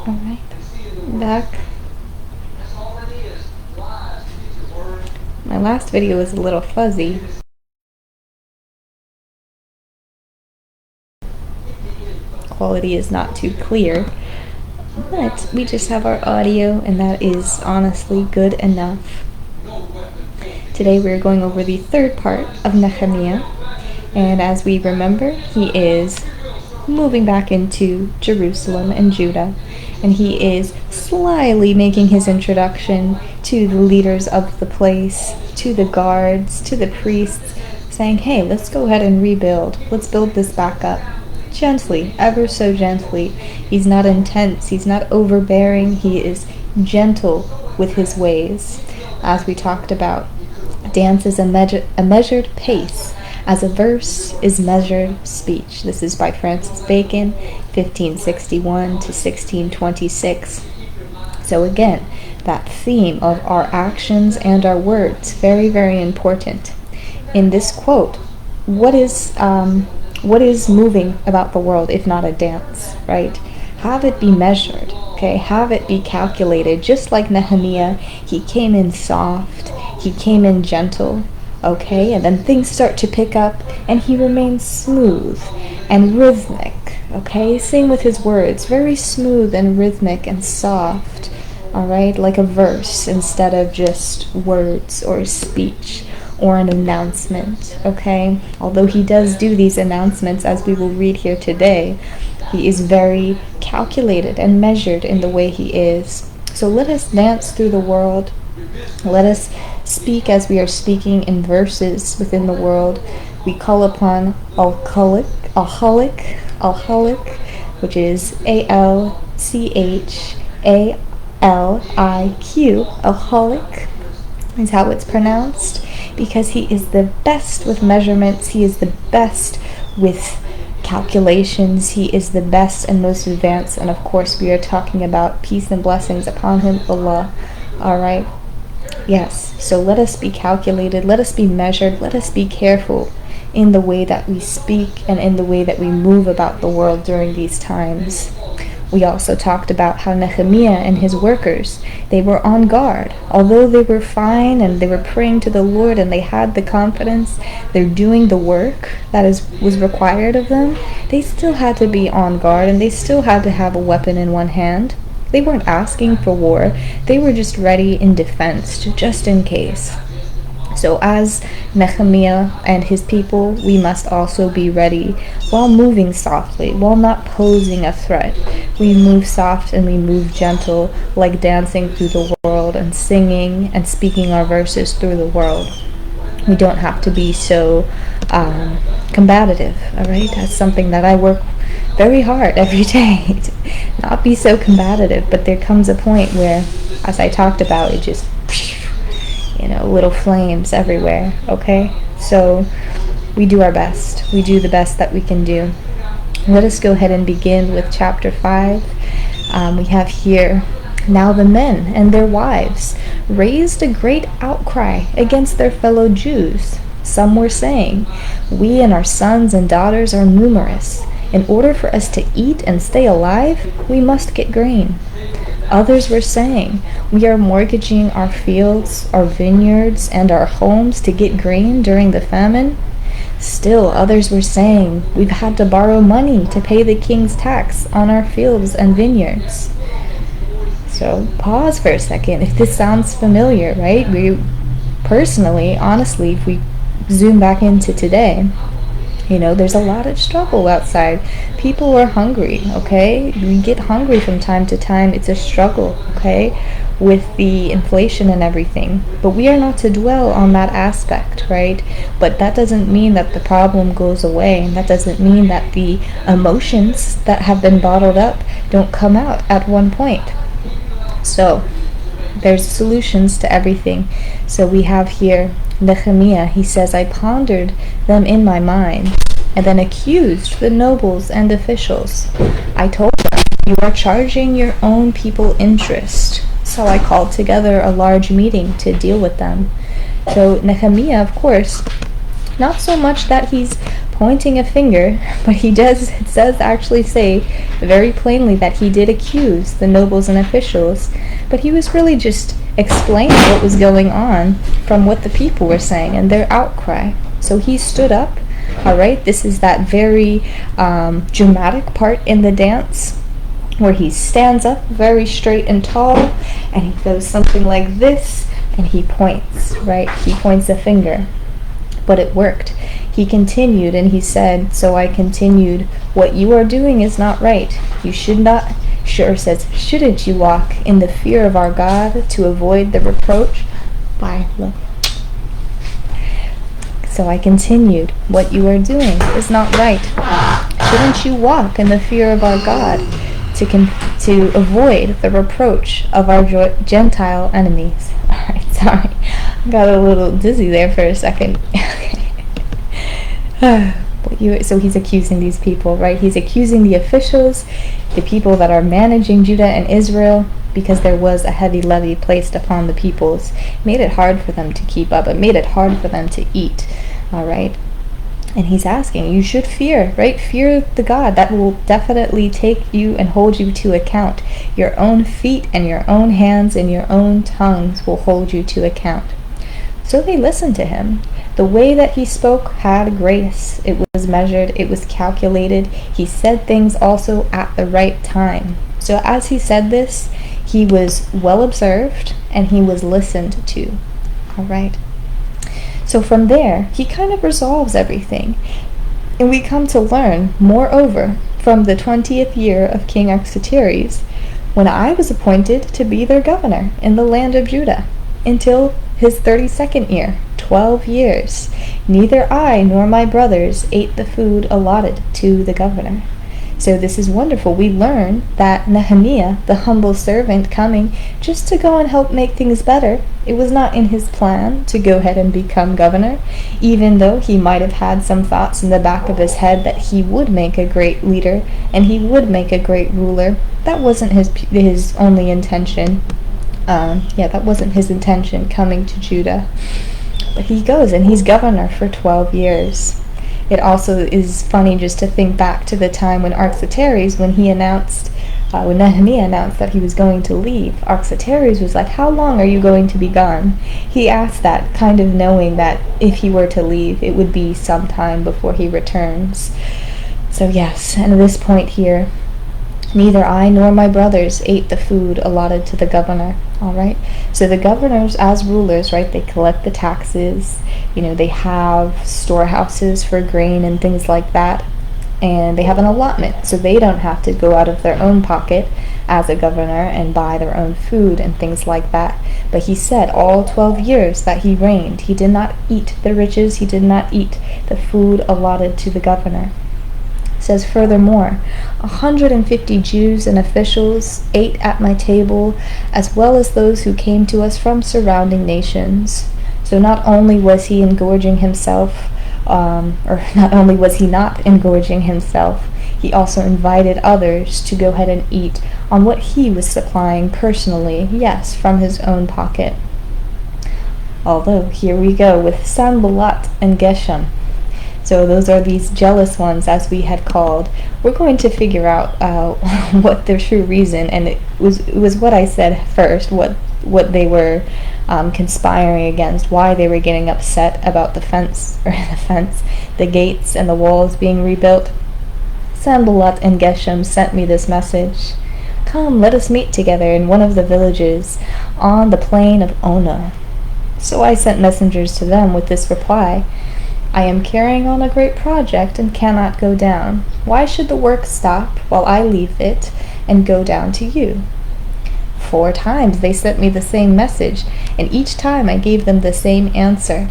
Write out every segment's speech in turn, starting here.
Alright, back. My last video was a little fuzzy. Quality is not too clear, but we just have our audio, and that is honestly good enough. Today we're going over the third part of Nehemiah, and as we remember, he is moving back into Jerusalem and Judah, and he is slyly making his introduction to the leaders of the place, to the guards, to the priests, saying, hey, let's go ahead and rebuild. Let's build this back up. Gently, ever so gently. He's not intense, he's not overbearing, he is gentle with his ways. As we talked about, dance is a measured pace, as a verse is measured speech. This is by Francis Bacon, 1561 to 1626. So again, that theme of our actions and our words, very, very important. In this quote, what is moving about the world if not a dance, right? Have it be measured, okay? Have it be calculated. Just like Nehemiah, he came in soft, he came in gentle, okay? And then things start to pick up, and he remains smooth and rhythmic, okay? Same with his words, very smooth and rhythmic and soft, all right? Like a verse instead of just words or speech or an announcement, okay? Although he does do these announcements, as we will read here today, he is very calculated and measured in the way he is. So let us dance through the world. Let us speak as we are speaking in verses within the world. We call upon alchalic, which is ALCHALIQ, alchalic is how it's pronounced, because he is the best with measurements, he is the best with calculations, he is the best and most advanced, and of course we are talking about peace and blessings upon him, Allah. Alright? Yes, so let us be calculated, let us be measured, let us be careful in the way that we speak and in the way that we move about the world during these times. We also talked about how Nehemiah and his workers, they were on guard. Although they were fine and they were praying to the Lord and they had the confidence, they're doing the work that was required of them, they still had to be on guard and they still had to have a weapon in one hand. They weren't asking for war, they were just ready in defense, just in case. So as Nehemiah and his people, we must also be ready while moving softly, while not posing a threat. We move soft and we move gentle, like dancing through the world and singing and speaking our verses through the world. We don't have to be so combative, all right? That's something that I work very hard every day to not be so combative, but there comes a point where, as I talked about, it just, little flames everywhere, okay? So we do our best. We do the best that we can do. Let us go ahead and begin with chapter 5. We have here, now the men and their wives raised a great outcry against their fellow Jews. Some were saying, we and our sons and daughters are numerous. In order for us to eat and stay alive, we must get grain. Others were saying, we are mortgaging our fields, our vineyards, and our homes to get grain during the famine. Still others were saying, we've had to borrow money to pay the king's tax on our fields and vineyards. So pause for a second if this sounds familiar, right? We personally, honestly, if we zoom back into today, there's a lot of struggle outside. People are hungry, okay? We get hungry from time to time. It's a struggle, okay, with the inflation and everything. But we are not to dwell on that aspect, right? But that doesn't mean that the problem goes away. And that doesn't mean that the emotions that have been bottled up don't come out at one point. So there's solutions to everything. So we have here Nehemiah, he says, I pondered them in my mind, and then accused the nobles and officials. I told them, you are charging your own people interest. So I called together a large meeting to deal with them. So Nehemiah, of course, not so much that he's pointing a finger, but it does actually say very plainly that he did accuse the nobles and officials, but he was really just explaining what was going on from what the people were saying and their outcry. So he stood up. All right, this is that very dramatic part in the dance where he stands up very straight and tall, and he goes something like this, and he points, right? He points a finger. But it worked. He continued, and he said, so I continued, what you are doing is not right. You should not, sure says, shouldn't you walk in the fear of our God to avoid the reproach? So I continued, what you are doing is not right. Shouldn't you walk in the fear of our God to avoid the reproach of our Gentile enemies? Alright, sorry. I got a little dizzy there for a second. So he's accusing these people, right? He's accusing the officials, the people that are managing Judah and Israel, because there was a heavy levy placed upon the peoples. It made it hard for them to keep up. It made it hard for them to eat, all right? And he's asking, you should fear, right? Fear the God that will definitely take you and hold you to account. Your own feet and your own hands and your own tongues will hold you to account. So they listened to him. The way that he spoke had grace. It was measured. It was calculated. He said things also at the right time. So as he said this, he was well observed and he was listened to. All right. So from there, he kind of resolves everything. And we come to learn, moreover, from the 20th year of King Artaxerxes, when I was appointed to be their governor in the land of Judah, until his 32nd year, 12 years. Neither I nor my brothers ate the food allotted to the governor. So this is wonderful. We learn that Nehemiah, the humble servant coming just to go and help make things better, it was not in his plan to go ahead and become governor, even though he might have had some thoughts in the back of his head that he would make a great leader and he would make a great ruler. That wasn't his only intention. That wasn't his intention coming to Judah. But he goes and he's governor for 12 years. It also is funny just to think back to the time when Artaxerxes, when Nehemiah announced that he was going to leave, Artaxerxes was like, how long are you going to be gone? He asked that kind of knowing that if he were to leave, it would be some time before he returns. So yes, and at this point here, neither I nor my brothers ate the food allotted to the governor. All right. So the governors, as rulers, right, they collect the taxes. They have storehouses for grain and things like that. And they have an allotment. So they don't have to go out of their own pocket as a governor and buy their own food and things like that. But he said all 12 years that he reigned, he did not eat the riches. He did not eat the food allotted to the governor. Says furthermore, 150 Jews and officials ate at my table, as well as those who came to us from surrounding nations. So not only was he engorging himself, or not only was he not engorging himself, he also invited others to go ahead and eat on what he was supplying personally, yes, from his own pocket. Although, here we go with Sanballat and Geshem. So those are these jealous ones, as we had called. We're going to figure out what their true reason, and it was what I said first, what they were conspiring against, why they were getting upset about the gates and the walls being rebuilt. Sanballat and Geshem sent me this message. Come, let us meet together in one of the villages on the plain of Ono. So I sent messengers to them with this reply. I am carrying on a great project and cannot go down. Why should the work stop while I leave it and go down to you? 4 times they sent me the same message, and each time I gave them the same answer.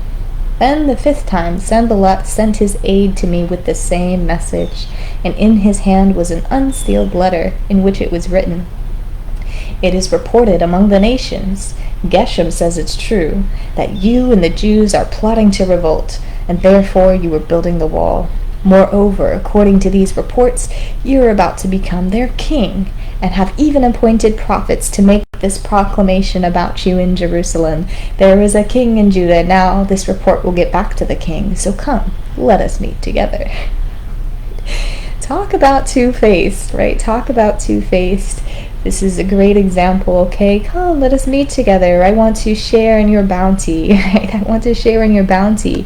Then the 5th time Sanballat sent his aide to me with the same message, and in his hand was an unsealed letter in which it was written, It is reported among the nations, Geshem says it's true, that you and the Jews are plotting to revolt, and therefore you are building the wall. Moreover, according to these reports, you are about to become their king, and have even appointed prophets to make this proclamation about you in Jerusalem. There is a king in Judah. Now this report will get back to the king. So come, let us meet together. Talk about two-faced, right? Talk about two-faced. This is a great example, okay? Come, let us meet together. I want to share in your bounty, right? I want to share in your bounty.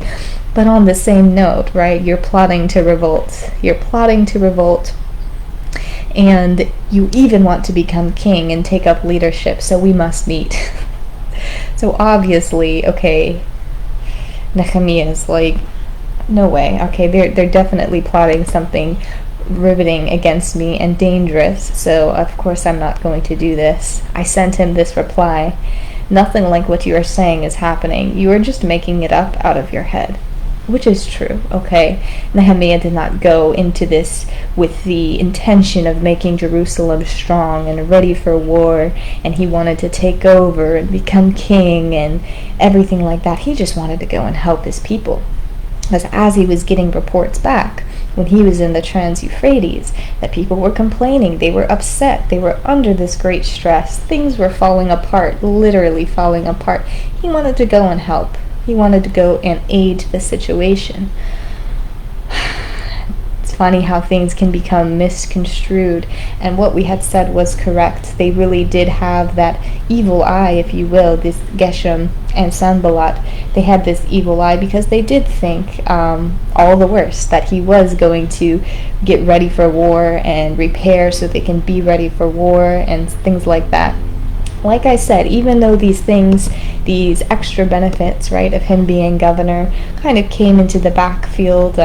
But on the same note, right, you're plotting to revolt. You're plotting to revolt. And you even want to become king and take up leadership, so we must meet. So obviously, okay, Nehemiah is like, no way. Okay, they're definitely plotting something riveting against me and dangerous, so of course I'm not going to do this. I sent him this reply. Nothing like what you are saying is happening. You are just making it up out of your head. Which is true, okay? Nehemiah did not go into this with the intention of making Jerusalem strong and ready for war, and he wanted to take over and become king and everything like that. He just wanted to go and help his people. Because as he was getting reports back, when he was in the Trans-Euphrates, that people were complaining, they were upset, they were under this great stress, things were falling apart, literally falling apart. He wanted to go and help. He wanted to go and aid the situation. It's funny how things can become misconstrued, and what we had said was correct. They really did have that evil eye, if you will, this Geshem and Sanballat. They had this evil eye because they did think all the worst, that he was going to get ready for war and repair so they can be ready for war and things like that. Like I said, even though these things, these extra benefits, right, of him being governor kind of came into the backfield,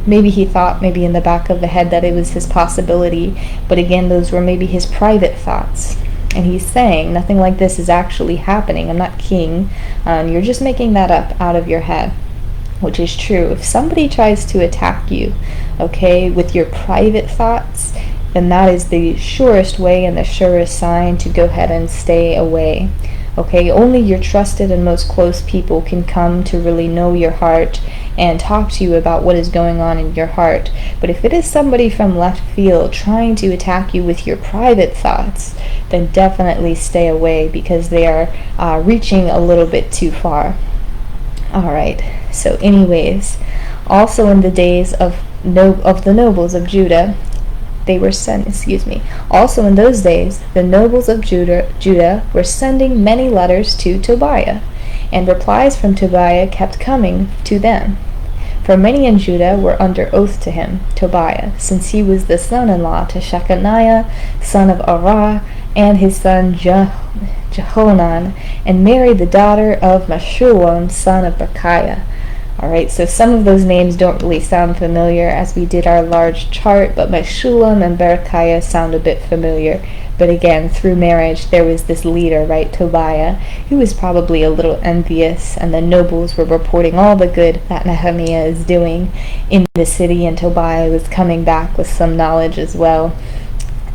maybe he thought, maybe in the back of the head, that it was his possibility, but again, those were maybe his private thoughts. And he's saying, nothing like this is actually happening. I'm not king. You're just making that up out of your head, which is true. If somebody tries to attack you, okay, with your private thoughts, then that is the surest way and the surest sign to go ahead and stay away. Okay, only your trusted and most close people can come to really know your heart and talk to you about what is going on in your heart. But if it is somebody from left field trying to attack you with your private thoughts, then definitely stay away, because they are reaching a little bit too far. Alright, so anyways, also in the days of the nobles of Judah, they were also in those days, the nobles of Judah were sending many letters to Tobiah, and replies from Tobiah kept coming to them. For many in Judah were under oath to him, Tobiah, since he was the son-in-law to Shekaniah, son of Arah, and his son Jehonan, and married the daughter of Meshullam, son of Berekiah. Alright, so some of those names don't really sound familiar as we did our large chart, but Meshullam and Berekiah sound a bit familiar. But again, through marriage, there was this leader, right, Tobiah, who was probably a little envious, and the nobles were reporting all the good that Nehemiah is doing in the city, and Tobiah was coming back with some knowledge as well.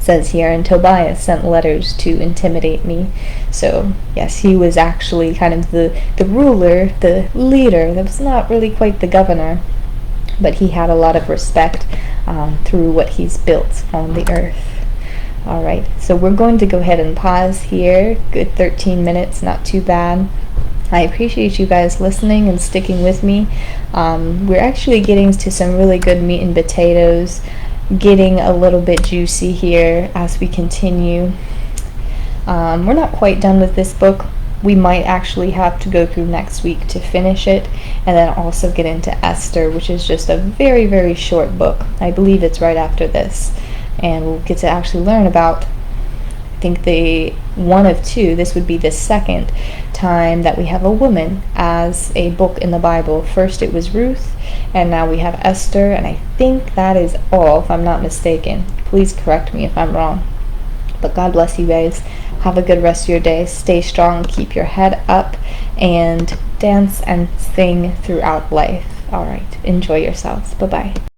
Says here, and Tobiah sent letters to intimidate me. So yes, he was actually kind of the ruler, the leader. That was not really quite the governor, but he had a lot of respect through what he's built on the earth. Alright, so we're going to go ahead and pause here. Good 13 minutes, not too bad. I appreciate you guys listening and sticking with me. We're actually getting to some really good meat and potatoes, getting a little bit juicy here as we continue. We're not quite done with this book. We might actually have to go through next week to finish it, and then also get into Esther, which is just a very, very short book. I believe it's right after this, and we'll get to actually learn about, I think, the one of two. This would be the second time that we have a woman as a book in the Bible. First it was Ruth, and now we have Esther, and I think that is all, if I'm not mistaken. Please correct me if I'm wrong. But God bless you guys. Have a good rest of your day. Stay strong, keep your head up, and dance and sing throughout life. Alright, enjoy yourselves. Bye-bye.